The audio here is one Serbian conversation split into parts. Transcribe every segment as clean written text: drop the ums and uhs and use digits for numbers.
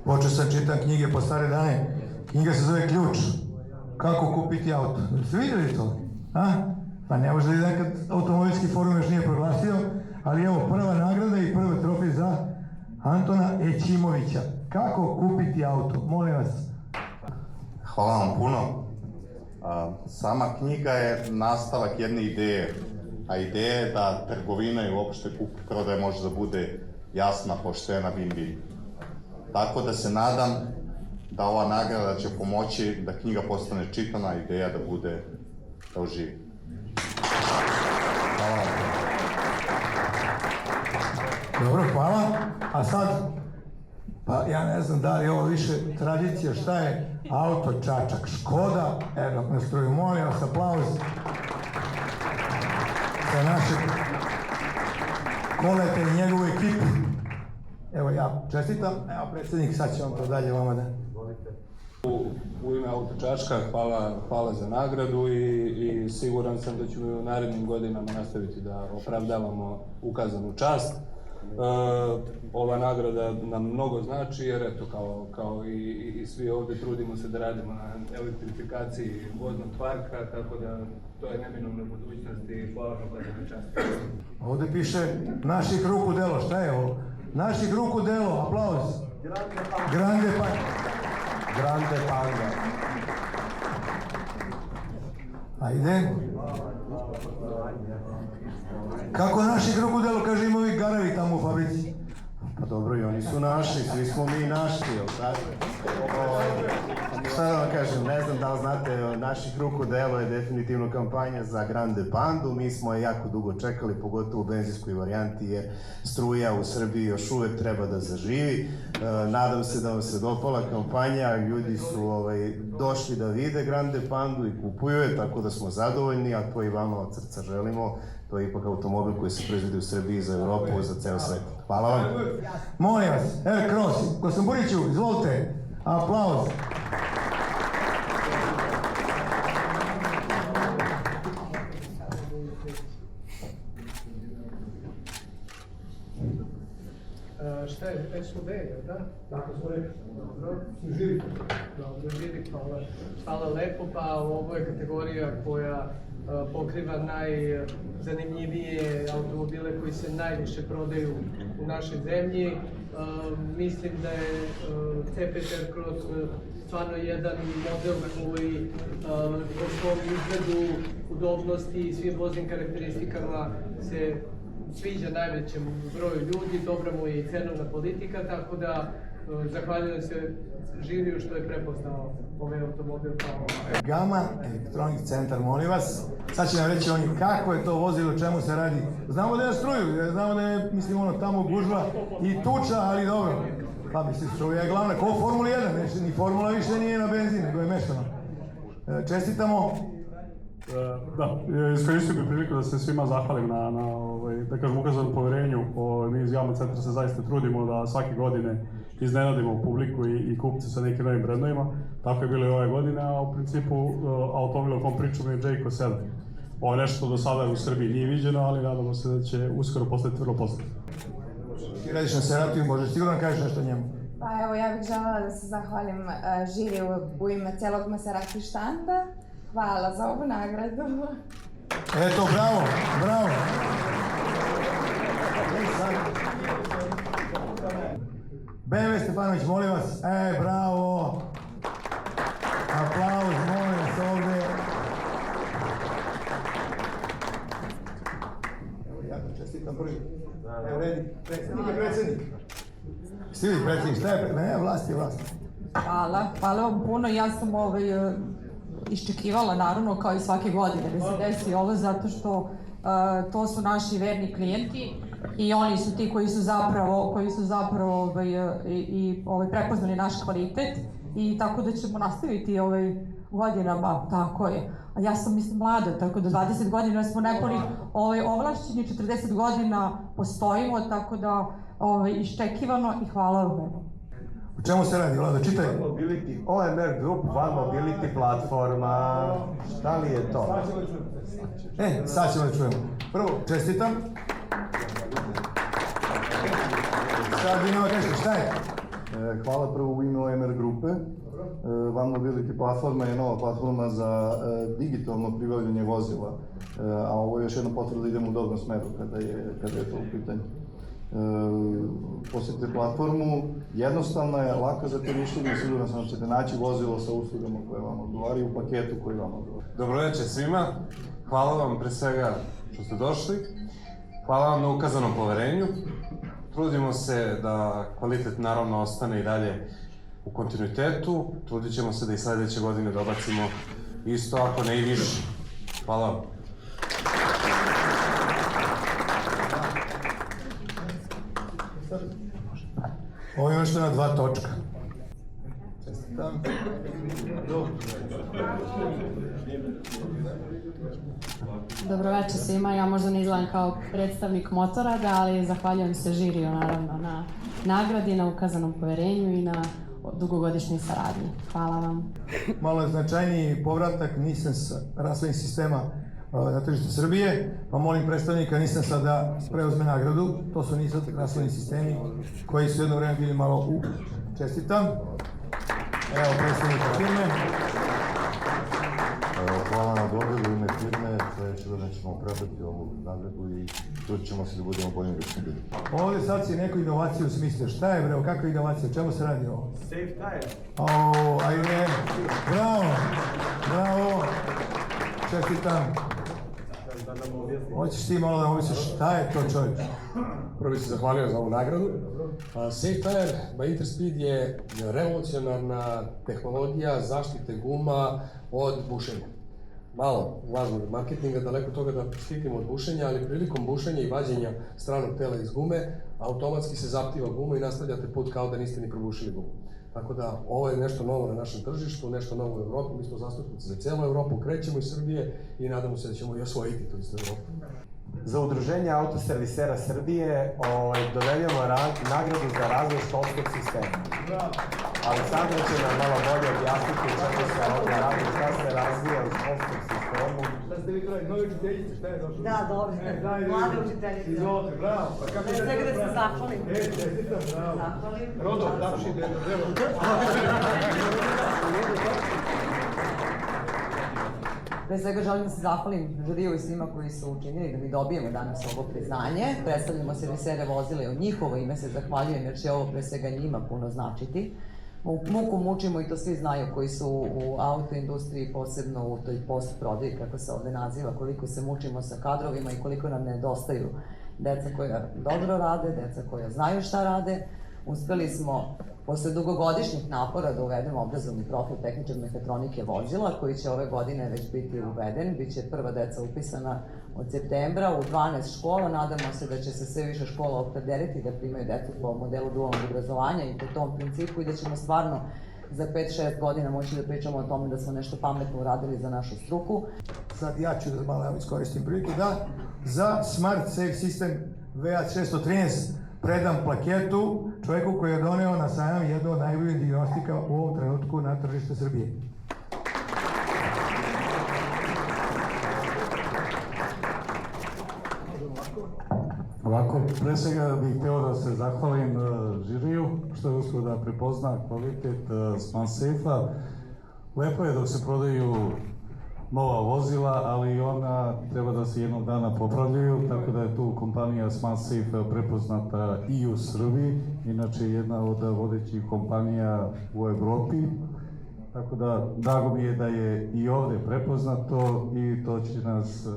počeo sam čitam knjige po stare dane. Knjiga se zove Ključ. Kako kupiti auto. Ste vidjeli to? Pa ne može li nekad automobilski forum još nije proglasio, ali evo prva nagrada i prvi trofej za Antona Ećimovića. Kako kupiti auto? Molim vas. Hvala vam puno. Sama knjiga je nastavak jedne ideje, a ideja je da trgovina i uopšte kup-prodaja može da bude jasna, poštena, win-win. Tako da se nadam da ova nagrada će pomoći da knjiga postane čitana, ideja da bude, da oživi. Hvala vam. Dobro, hvala. A sad, pa ja ne znam da li je ovo više tradicija, šta je auto Čačak, Škoda, evo na struju, molim vas, aplauz za našeg Koleta i njegovu ekipu. Evo ja čestitam, evo predsjednik, sad će on to dalje vama da... U ime Auto Čačka hvala za nagradu i siguran sam da ćemo u narednim godinama nastaviti da opravdavamo ukazanu čast. Ova nagrada nam mnogo znači jer eto kao i svi ovdje trudimo se da radimo na elektrifikaciji voznog parka, tako da to je neminovna budućnost i hvala vam na čast. Ovdje piše naših ruku delo, šta je ovo? Naših ruku delo, aplauz. Grande Panga. Grande Panga. Ajde. Kako naših ruku delo, kaže ima ovih garavi tamo u fabrici. Pa dobro, i oni su naši, svi smo mi naši, jel tako? Šta da vam kažem, ne znam da li znate, naših ruku delo je definitivno kampanja za Grande Pandu, mi smo je jako dugo čekali, pogotovo u benzinskoj varijanti, jer struja u Srbiji još uvek treba da zaživi. Nadam se da vam se dopala kampanja, ljudi su došli da vide Grande Pandu i kupuju je, tako da smo zadovoljni, a to i vama od srca želimo. To je ipak automobil koji se proizvodi u Srbiji, za Evropu, za ceo svet. Hvala vam. Molim vas, Cross, Kostamburiću, izvolite, aplauz. Šta je, SUV, jel da? Tako smo rekli. Dobro. Živi. Dobro, živi, hvala. Hvala lepo, pa ovo je kategorija koja pokriva najzanimljivije automobile koji se najviše prodaju u našoj zemlji. Mislim da je C5 Cross stvarno jedan model koji po svom izgledu, udobnosti i svim voznim karakteristikama se sviđa najvećem broju ljudi, dobra mu je i cenovna politika, tako da zahvaljujem se žiriju što je prepoznao ovaj automobil kao... Gama Electronic Centar, molim vas. Sad će nam reći oni kako je to vozilo, čemu se radi. Znamo da je struju, znamo da je, mislim, tamo gužva i tuča, ali dobro. Pa mislim, struja je glavna, kao Formula 1, ni Formula više nije na benzin, nego je meštano. Čestitamo. Da, iskoristio bih priliku da se svima zahvalim na da kažem, ukazanom poverenju. Mi iz Javnog centra se zaista trudimo da svake godine iznenadimo publiku i kupce sa nekim novim brendovima. Tako je bilo i ove godine, a u principu automobil o kom pričamo je Jayco 7. Ovo je nešto do sada u Srbiji nije viđeno, ali nadamo se da će uskoro postati vrlo poznato. Ti radiš na Seratu i možeš sigurno kažeš nešto njemu. Pa evo, ja bih želela da se zahvalim žiriju u ime celog Maserati štanda. Hvala za ovu nagradu. Eto, bravo, bravo. BMW Stefanović, molim vas. Bravo. Aplauz, molim vas ovdje. Evo, ja to čestitam prvi. Evo, redi, predsjednik je predsjednik. Stivi predsjednik, šta je? Ne, vlast je vlast. Hvala vam puno. Ja sam iščekivala, naravno, kao i svake godine da se desi ovo, zato što to su naši verni klijenti i oni su ti koji su zapravo prepoznali naš kvalitet i tako da ćemo nastaviti godinama, tako je. A ja sam, mislim, mlada, tako da 20 godina smo nepoli ovlašćeni, 40 godina postojimo, tako da iščekivano i hvala vam. O čemu se radi, Vlado, čitaj. Mobility, OMR Group, One Mobility platforma, šta li je to? Sad ćemo da čujemo. Prvo, čestitam. Sad vi nama kažete, šta je? Hvala prvo u ime OMR grupe. One Mobility platforma je nova platforma za digitalno pribavljanje vozila, a ovo je još jedna potvrda da idemo u dobrom smeru kada je to u pitanju. Posjetite platformu, jednostavna je, laka za korištenje, siguran sam da ćete naći vozilo sa uslugama koje vam odgovaraju u paketu koji vam odgovara. Dobroveče svima, hvala vam pre svega što ste došli, hvala vam na ukazanom poverenju. Trudimo se da kvalitet naravno ostane i dalje u kontinuitetu, trudit ćemo se da i sledeće godine dobacimo isto, ako ne i više. Hvala vam. Ovo je još na 2 točka. Čestitam. Dobroveče svima, ja možda ne izgledam kao predstavnik Motorada, ali zahvaljujem se žiriju naravno na nagradi, na ukazanom poverenju i na dugogodišnjoj saradnji. Hvala vam. Malo je značajniji povratak Nissan rasvojnih sistema na tržištu Srbije, pa molim predstavnika Nissansa da preuzme nagradu. To su Nissan rasvojni sistemi koji su jedno vreme bili malo u... Čestitam. Evo predstavnika firme. Hvala na dodelu u ime firme, sledeće godine ćemo predati ovu nagradu i trudit ćemo se da budemo bolji nego smo bili. Ovdje sad si neku inovaciju smislio. Šta je bre, kakva inovacija, o čemu se radi ovo? Safe tire. Ajde, bravo, bravo, čestitam. Hoćeš ti malo da objasniš šta je to čovjek? Prvo bih se zahvalio za ovu nagradu. Safe Tire by Interspeed je revolucionarna tehnologija zaštite guma od bušenja. Malo važnog marketinga, daleko toga da štitimo od bušenja, ali prilikom bušenja i vađenja stranog tela iz gume, automatski se zaptiva guma i nastavljate put kao da niste ni probušili gumu. Tako da, ovo je nešto novo na našem tržištu, nešto novo u Evropi, mi smo zastupnici za celu Evropu, krećemo iz Srbije i nadamo se da ćemo i osvojiti tu istu Evropu. Za Udruženje autoservisera Srbije dodeljujemo nagradu za razvoj školskog sistema. Aleksandra će nam malo bolje objasniti čemu se ovdje radi, šta se razvija u školskom sistemu. Šta ste vi kraj, novi učiteljice, šta je došlo? Da, dobro, mlade učiteljice. Izvolite, bravo. Pre svega da se zahvalim. Čestitam, bravo. Zahvalim. Rodo, tapši, devo. Pre svega želim da se zahvalim žiriju i svima koji su učinili da mi dobijemo danas ovo priznanje. Predstavljamo servisere vozila i u njihovo ime se zahvaljujem jer će ovo pre svega njima puno značiti. Muku mučimo i to svi znaju koji su u autoindustriji, posebno u toj post-prodaji, kako se ovde naziva, koliko se mučimo sa kadrovima i koliko nam nedostaju deca koja dobro rade, deca koja znaju šta rade. Uspeli smo, posle dugogodišnjih napora, da uvedemo obrazovni profil tehničar mehatronike vozila, koji će ove godine već biti uveden. Biće prva deca upisana od septembra u 12 škola. Nadamo se da će se sve više škola opredeliti da primaju decu po modelu dualnog obrazovanja i po tom principu i da ćemo stvarno za 5-6 godina moći da pričamo o tome da smo nešto pametno uradili za našu struku. Sad ja ću da malo iskoristim priliku da za Smart Safe System VA613 predam plaketu čovjeku koji je doneo na sajam jednu od najboljih dijagnostika u ovom trenutku na tržište Srbije. Ovako, pre svega bih hteo da se zahvalim žiriju što je uspio da prepozna kvalitet Smart Safe-a. Lepo je dok se prodaju nova vozila, ali ona treba da se jednog dana popravljaju, tako da je tu kompanija Smart Safe prepoznata i u Srbiji, inače jedna od vodećih kompanija u Evropi. Tako da, drago mi je da je i ovde prepoznato i to će nas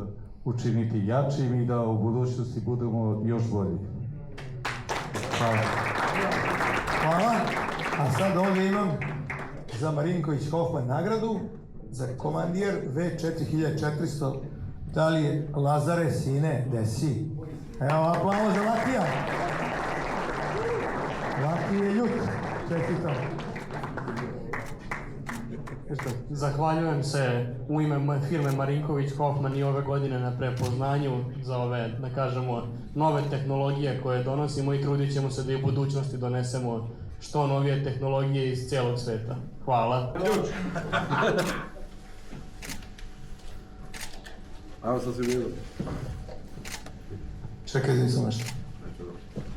učiniti jačim i da u budućnosti budemo još bolji. Hvala. Hvala. A sad ovdje imam za Marinković Hoffman nagradu za komandijer V4400. Da li je Lazare, sine, desi? Evo, aplauze za Lakija. Laki je ljut. Čestitam. Zahvaljujem se u ime firme Marinković Hoffman i ove godine na prepoznanju za ove, da kažemo, nove tehnologije koje donosimo i trudit ćemo se da i u budućnosti donesemo što novije tehnologije iz cijelog sveta. Hvala. Čekaj, nisam nešto.